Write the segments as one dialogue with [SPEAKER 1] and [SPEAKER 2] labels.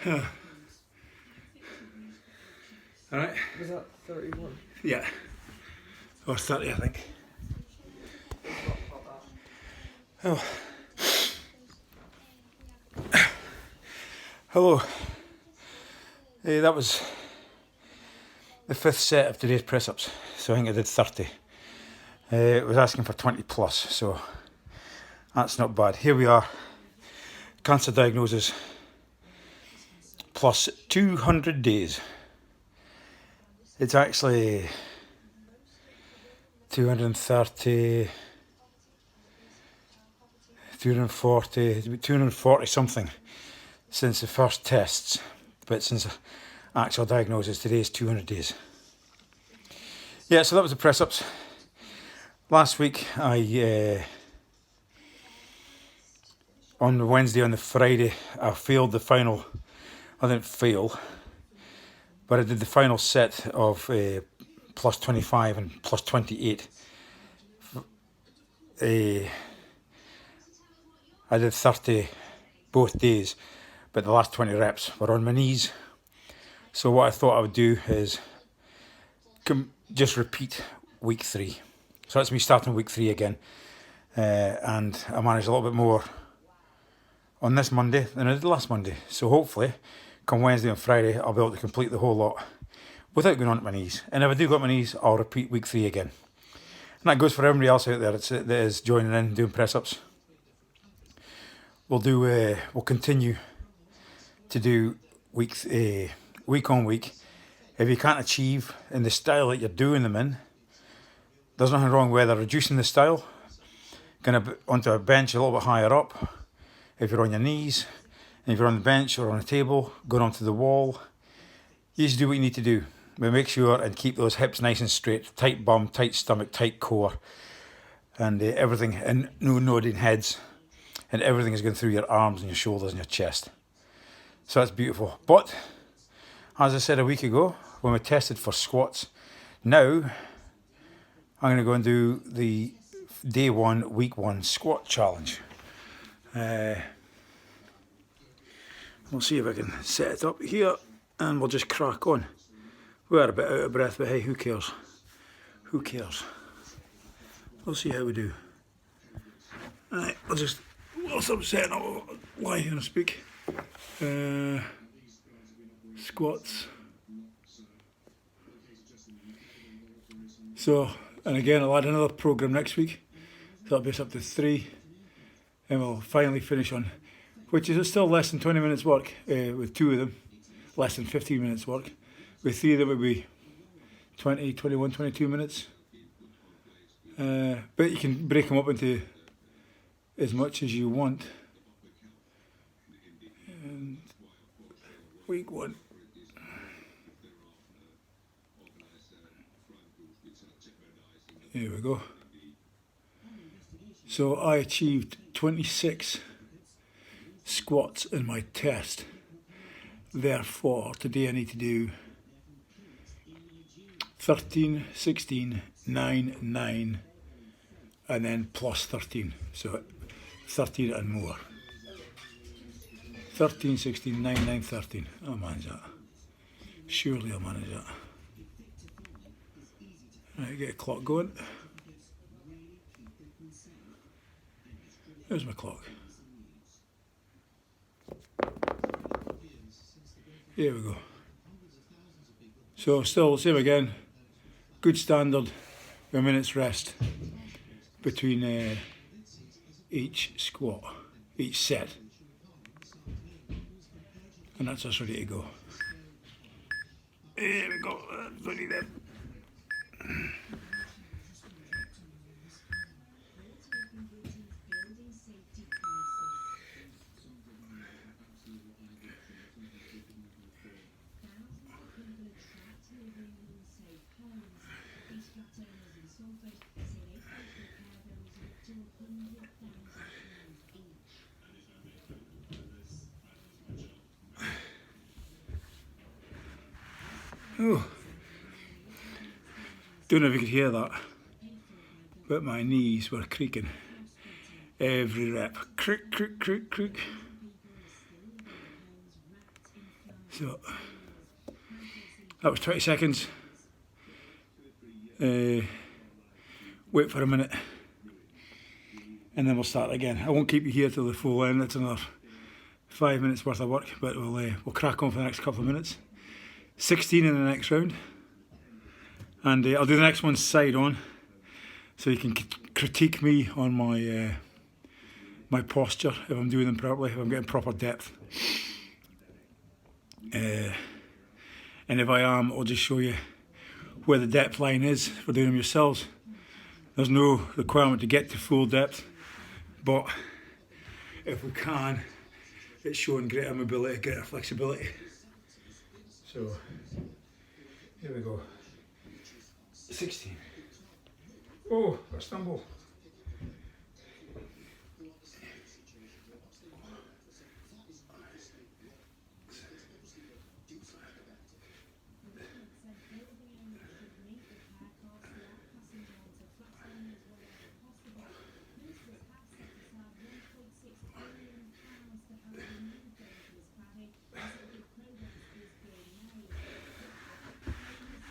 [SPEAKER 1] Alright.
[SPEAKER 2] Was that 31?
[SPEAKER 1] Yeah. Or 30, I think. Oh. Hello. That was the 5th set of today's press-ups, so I think I did 30. It was asking for 20 plus, so that's not bad. Here we are, cancer diagnosis plus 200 days. It's actually 230, 240, 240 something since the first tests, but since the actual diagnosis, today is 200 days. Yeah, so that was the press-ups. Last week, on the Wednesday, on the Friday, I failed the final. I didn't fail, but I did the final set of plus 25 and plus 28. I did 30 both days, but the last 20 reps were on my knees. So what I thought I would do is just repeat week 3. So that's me starting week 3 again. And I managed a little bit more on this Monday than I did last Monday. So hopefully, come Wednesday and Friday, I'll be able to complete the whole lot without going on my knees. And if I do go on my knees, I'll repeat week 3 again. And that goes for everybody else out there that is joining in, doing press-ups. We'll continue to do week on week. If you can't achieve in the style that you're doing them in, there's nothing wrong with either reducing the style, going onto a bench a little bit higher up, if you're on your knees, and if you're on the bench or on a table, going onto the wall. You just do what you need to do, but make sure and keep those hips nice and straight, tight bum, tight stomach, tight core, and everything, and no nodding heads, and everything is going through your arms and your shoulders and your chest. So that's beautiful. But as I said a week ago, when we tested for squats, now I'm going to go and do the day 1, week 1 squat challenge. We'll see if I can set it up here, and we'll just crack on. We are a bit out of breath, but hey, who cares? Who cares? We'll see how we do. Right, whilst I'm setting up, lie here and speak. Squats. So, and again, I'll add another program next week. So that'll be us up to 3, and we'll finally finish on, which is still less than 20 minutes work with 2 of them, less than 15 minutes work. With 3 of them, it would be 20, 21, 22 minutes. But you can break them up into as much as you want. And week 1. Here we go. So I achieved 26 squats in my test. Therefore, today I need to do 13, 16, 9, 9, and then plus 13. So 13 and more. 13, 16, 9, 9, 13. I'll manage that. Surely I'll manage that. Right, get a clock going. There's my clock. Here we go. So still same again. Good standard. A minute's rest between each squat, each set. And that's us ready to go. Here we go. Bloody them. Oh, don't know if you could hear that, but my knees were creaking every rep. Creak, creak, creak, creak. So that was 20 seconds. Wait for a minute, and then we'll start again. I won't keep you here till the full end. It's another 5 minutes worth of work, but we'll crack on for the next couple of minutes. 16 in the next round, and I'll do the next one side on, so you can critique me on my my posture, if I'm doing them properly, if I'm getting proper depth. And if I am, I'll just show you where the depth line is for doing them yourselves. There's no requirement to get to full depth, but if we can, it's showing greater mobility, greater flexibility. So here we go. 16. Oh, I stumbled.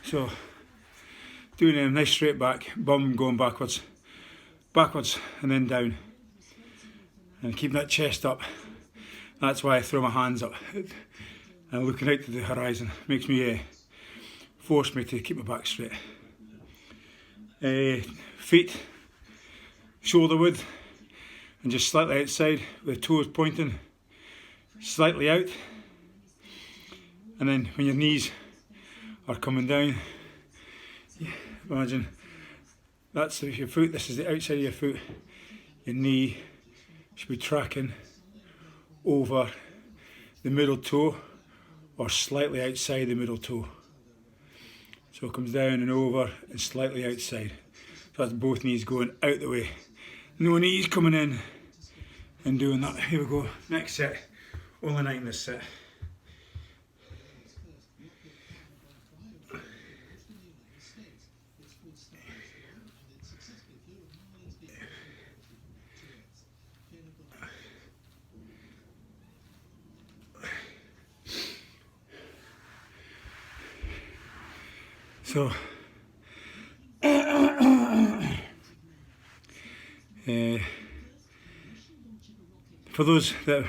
[SPEAKER 1] So, doing a nice straight back, bum going backwards, and then down, and keeping that chest up. That's why I throw my hands up and looking out to the horizon. Makes me force me to keep my back straight. Feet shoulder width and just slightly outside with the toes pointing slightly out, and then when your knees are coming down, imagine that's your foot, this is the outside of your foot, your knee should be tracking over the middle toe or slightly outside the middle toe. So it comes down and over and slightly outside. So that's both knees going out the way. No knees coming in and doing that. Here we go, next set, only 9 this set. So, for those that,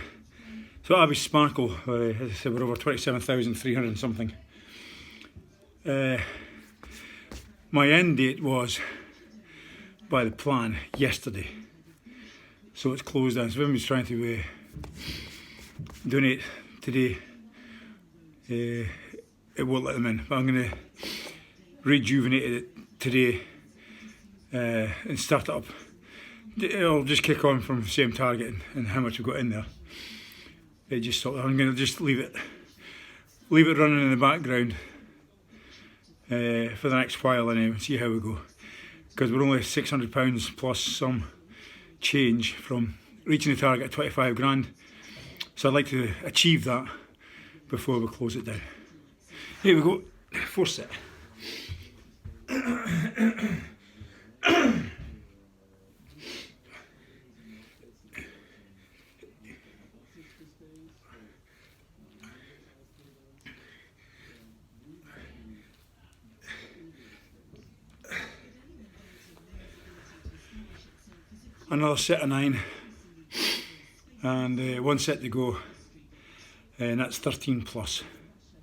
[SPEAKER 1] so Abbey Sparkle, as I said, we're over 27,300 and something. My end date was, by the plan, yesterday. So it's closed down. So if anybody's trying to donate today, it won't let them in. But I'm going to rejuvenate it today and start it up. I'll just kick on from the same target and how much we've got in there. I'm going to just leave it running in the background for the next while anyway, see how we go. Because we're only £600 plus some change from reaching the target at 25 grand. So I'd like to achieve that before we close it down. Here we go, 4th set. Another set of 9, and 1 set to go, and that's 13 plus,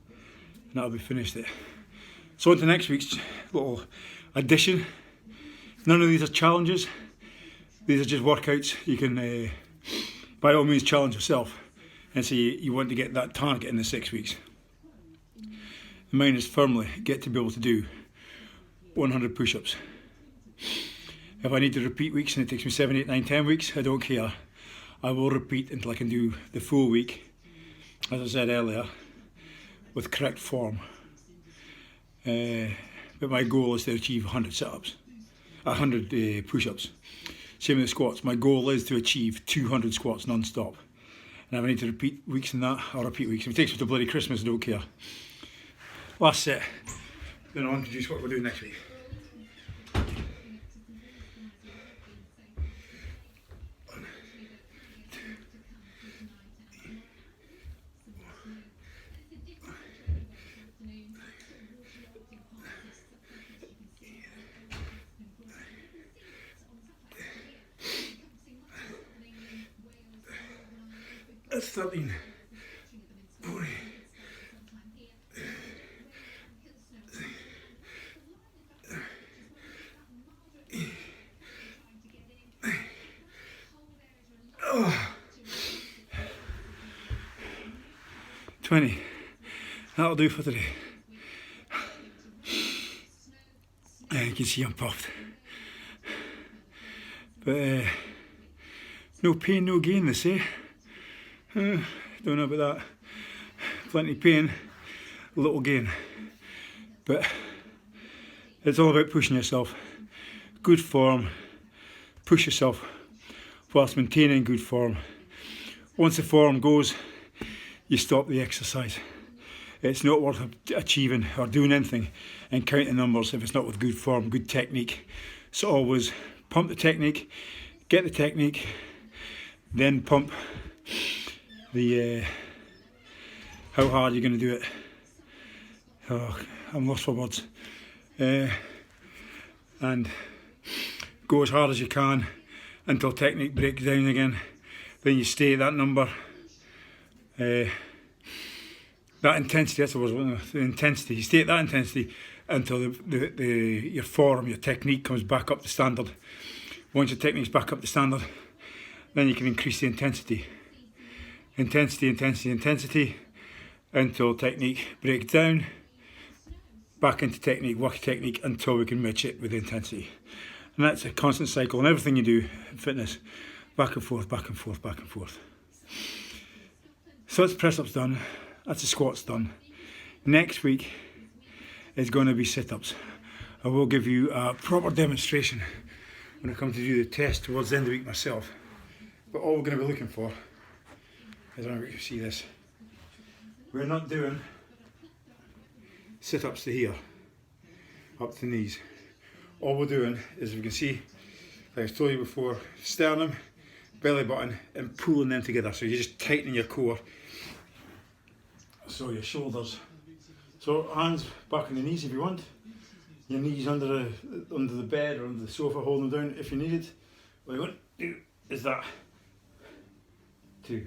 [SPEAKER 1] and that'll be finished it. So on to next week's little addition. None of these are challenges, these are just workouts. You can by all means challenge yourself and say you want to get that target in the 6 weeks. Mine is firmly get to be able to do 100 push-ups. If I need to repeat weeks and it takes me 7, 8, 9, 10 weeks, I don't care. I will repeat until I can do the full week, as I said earlier, with correct form. But my goal is to achieve 100 sit-ups, 100 push-ups. Same with the squats. My goal is to achieve 200 squats non-stop. And if I need to repeat weeks in that, I'll repeat weeks. If it takes me to bloody Christmas, I don't care. Last set, then I'll introduce what we're doing next week. That's 13. 40. Oh. 20. That'll do for today. You can see I'm puffed. But no pain, no gain, they say. Don't know about that. Plenty of pain, little gain. But it's all about pushing yourself. Good form, push yourself whilst maintaining good form. Once the form goes, you stop the exercise. It's not worth achieving or doing anything and counting numbers if it's not with good form, good technique. So always pump the technique, get the technique, then pump the how hard you're going to do it. Oh, I'm lost for words. And go as hard as you can until technique breaks down again. Then you stay at that number. That intensity, that's what I was, the intensity. You stay at that intensity until your form, your technique comes back up to standard. Once your technique's back up to standard, then you can increase the intensity. Intensity, until technique breaks down. Back into technique, work technique until we can match it with intensity. And that's a constant cycle in everything you do in fitness. Back and forth, back and forth, back and forth. So that's press-ups done. That's the squats done. Next week is going to be sit-ups. I will give you a proper demonstration when I come to do the test towards the end of the week myself. But all we're going to be looking for is, I don't know if you see this, we're not doing sit-ups to here, up to the knees. All we're doing is, we can see, like I told you before, sternum, belly button, and pulling them together. So you're just tightening your core. So your shoulders. So hands back on the knees if you want. Your knees under the bed or under the sofa, holding them down if you need it. What you want to do is that. 2,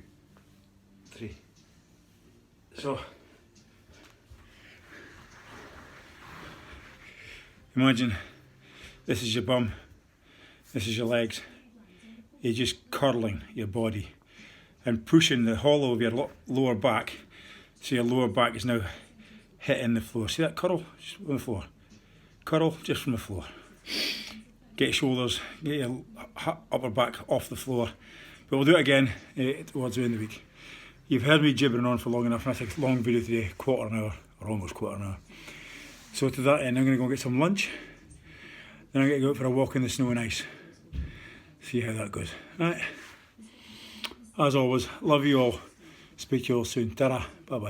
[SPEAKER 1] 3. So imagine this is your bum, this is your legs. You're just curling your body and pushing the hollow of your lower back. So your lower back is now hitting the floor. See that curl? Just on the floor. Curl just from the floor. Get your shoulders, get your upper back off the floor. But we'll do it again towards the end of the week. You've heard me gibbering on for long enough, and that's a long video today, quarter an hour, or almost quarter an hour. So to that end, I'm going to go get some lunch. Then I'm going to go out for a walk in the snow and ice. See how that goes. Right. As always, love you all. Speak to you all soon. Ta-ra. Bye-bye.